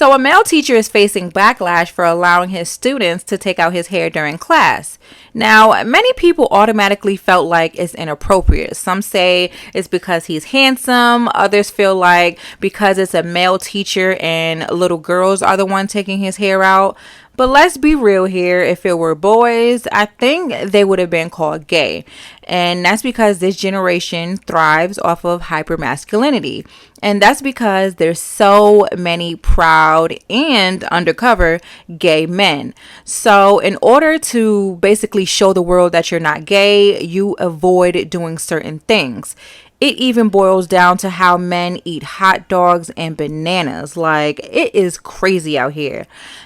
So, a male teacher is facing backlash for allowing his students to take out his hair during class. Now, many people automatically felt like it's inappropriate. Some say it's because he's handsome, others feel like because it's a male teacher and little girls are the one taking his hair out. But let's be real here. If it were boys, I think they would have been called gay. And that's because this generation thrives off of hypermasculinity. And that's because there's so many proud and undercover gay men. So, in order to basically show the world that you're not gay, you avoid doing certain things. It even boils down to how men eat hot dogs and bananas. Like, it is crazy out here.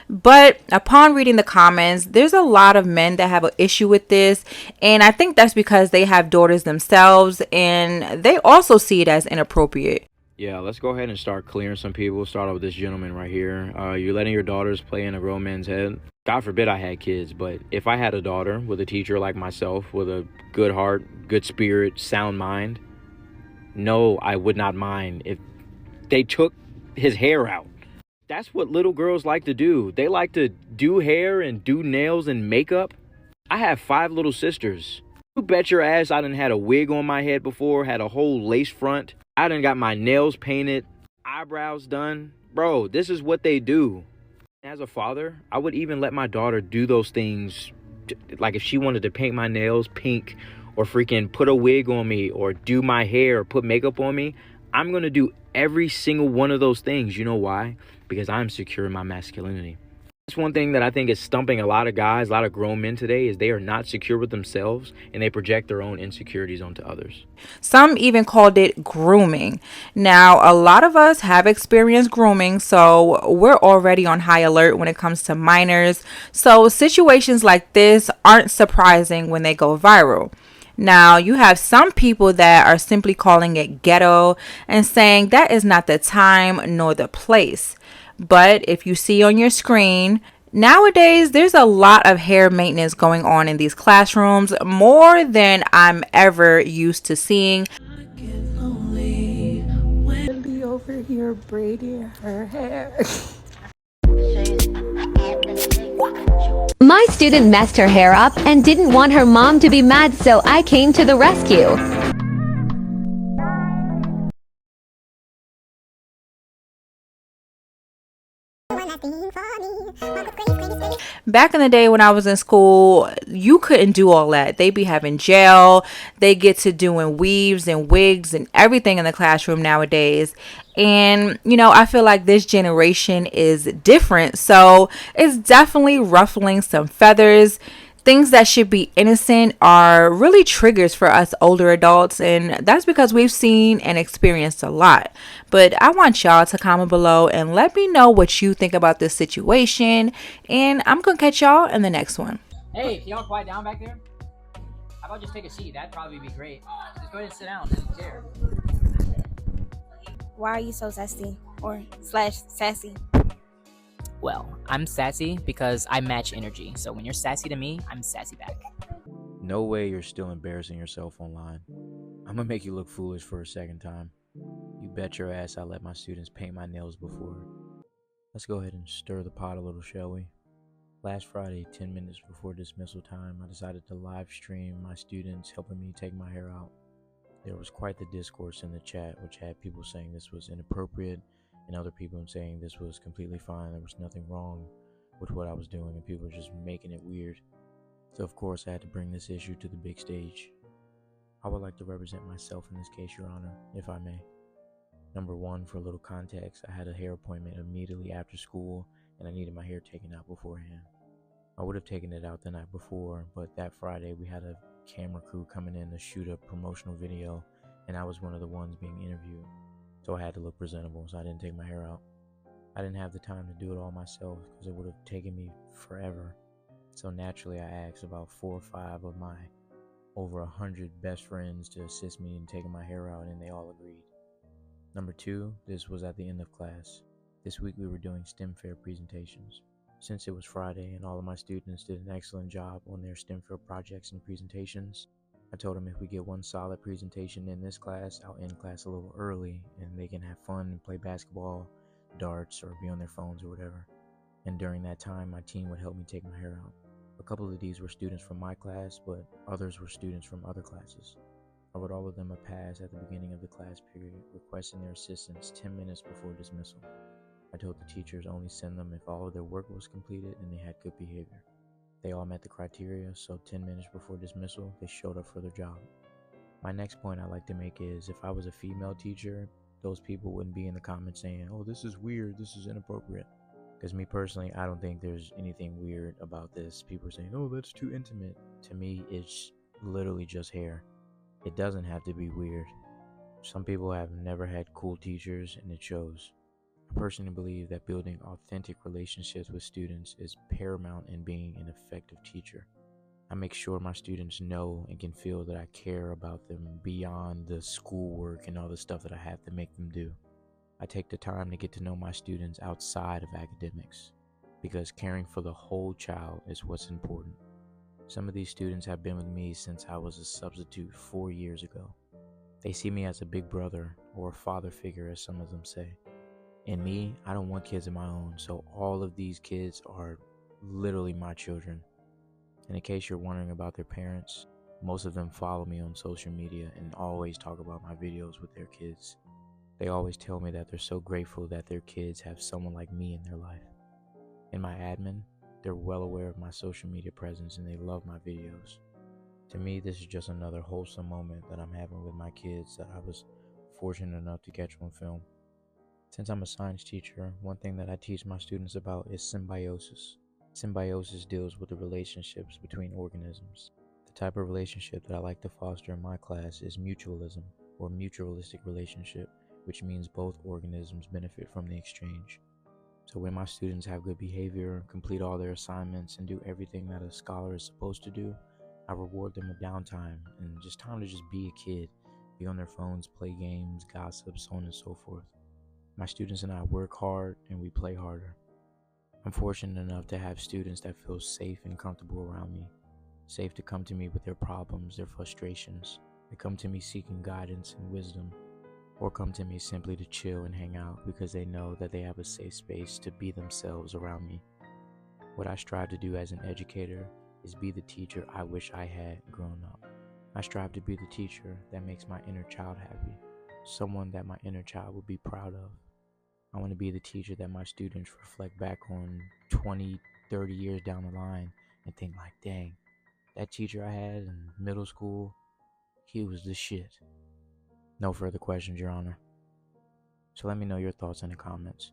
But upon reading the comments, there's a lot of men that have an issue with this. And I think that's because they have daughters themselves and they also see it as inappropriate. Yeah, let's go ahead and start clearing some people. Start off with this gentleman right here. You're letting your daughters play in a grown man's head. God forbid I had kids, but if I had a daughter with a teacher like myself, with a good heart, good spirit, sound mind, no, I would not mind if they took his hair out. That's what little girls like to do. They like to do hair and do nails and makeup. I have 5 little sisters. You bet your ass I done had a wig on my head before, had a whole lace front. I done got my nails painted, eyebrows done. Bro, this is what they do. As a father, I would even let my daughter do those things. Like if she wanted to paint my nails pink or freaking put a wig on me or do my hair or put makeup on me, I'm going to do every single one of those things. You know why? Because I'm secure in my masculinity. That's one thing that I think is stumping a lot of guys, a lot of grown men today, is they are not secure with themselves and they project their own insecurities onto others. Some even called it grooming. Now, a lot of us have experienced grooming, so we're already on high alert when it comes to minors. So, situations like this aren't surprising when they go viral. Now, you have some people that are simply calling it ghetto and saying that is not the time nor the place. But if you see on your screen, nowadays there's a lot of hair maintenance going on in these classrooms, more than I'm ever used to seeing. Lily over here braiding her hair. My student messed her hair up and didn't want her mom to be mad, so I came to the rescue. Back in the day when I was in school, you couldn't do all that. They be having gel, they get to doing weaves and wigs and everything in the classroom nowadays. And, I feel like this generation is different. So it's definitely ruffling some feathers. Things that should be innocent are really triggers for us older adults, and that's because we've seen and experienced a lot. But I want y'all to comment below and let me know what you think about this situation, and I'm gonna catch y'all in the next one. Hey, can y'all quiet down back there? How about just take a seat? That'd probably be great. Just go ahead and sit down. There's a chair. Why are you so sassy or slash sassy? Well, I'm sassy because I match energy. So when you're sassy to me, I'm sassy back. No way you're still embarrassing yourself online. I'm gonna make you look foolish for a second time. You bet your ass I let my students paint my nails before. Let's go ahead and stir the pot a little, shall we? Last Friday, 10 minutes before dismissal time, I decided to live stream my students helping me take my hair out. There was quite the discourse in the chat, which had people saying this was inappropriate and other people saying this was completely fine. There was nothing wrong with what I was doing and people were just making it weird. So of course I had to bring this issue to the big stage. I would like to represent myself in this case, Your Honor, if I may. Number one, for a little context, I had a hair appointment immediately after school and I needed my hair taken out beforehand. I would have taken it out the night before, but that Friday we had a camera crew coming in to shoot a promotional video and I was one of the ones being interviewed. So I had to look presentable, so I didn't take my hair out. I didn't have the time to do it all myself because it would have taken me forever. So naturally I asked about 4 or 5 of my over 100 best friends to assist me in taking my hair out and they all agreed. Number two, this was at the end of class. This week we were doing STEM fair presentations. Since it was Friday and all of my students did an excellent job on their STEM fair projects and presentations, I told them if we get one solid presentation in this class, I'll end class a little early and they can have fun and play basketball, darts or be on their phones or whatever. And during that time, my team would help me take my hair out. A couple of these were students from my class, but others were students from other classes. I wrote all of them a pass at the beginning of the class period, requesting their assistance 10 minutes before dismissal. I told the teachers only send them if all of their work was completed and they had good behavior. They all met the criteria, so 10 minutes before dismissal, they showed up for their job. My next point I like to make is, if I was a female teacher, those people wouldn't be in the comments saying, "Oh, this is weird, this is inappropriate." Because me personally, I don't think there's anything weird about this. People are saying, "Oh, that's too intimate." To me, it's literally just hair. It doesn't have to be weird. Some people have never had cool teachers, and it shows. I personally believe that building authentic relationships with students is paramount in being an effective teacher. I make sure my students know and can feel that I care about them beyond the schoolwork and all the stuff that I have to make them do. I take the time to get to know my students outside of academics, because caring for the whole child is what's important. Some of these students have been with me since I was a substitute 4 years ago. They see me as a big brother or a father figure, as some of them say. And me, I don't want kids of my own, so all of these kids are literally my children. And in case you're wondering about their parents, most of them follow me on social media and always talk about my videos with their kids. They always tell me that they're so grateful that their kids have someone like me in their life. In my admin, they're well aware of my social media presence and they love my videos. To me, this is just another wholesome moment that I'm having with my kids that I was fortunate enough to catch on film. Since I'm a science teacher, one thing that I teach my students about is symbiosis. Symbiosis deals with the relationships between organisms. The type of relationship that I like to foster in my class is mutualism, or mutualistic relationship, which means both organisms benefit from the exchange. So when my students have good behavior, complete all their assignments, and do everything that a scholar is supposed to do, I reward them with downtime and just time to just be a kid, be on their phones, play games, gossip, so on and so forth. My students and I work hard and we play harder. I'm fortunate enough to have students that feel safe and comfortable around me, safe to come to me with their problems, their frustrations. They come to me seeking guidance and wisdom, or come to me simply to chill and hang out because they know that they have a safe space to be themselves around me. What I strive to do as an educator is be the teacher I wish I had grown up. I strive to be the teacher that makes my inner child happy, someone that my inner child would be proud of. I want to be the teacher that my students reflect back on 20, 30 years down the line and think like, dang, that teacher I had in middle school, he was the shit. No further questions, Your Honor. So let me know your thoughts in the comments.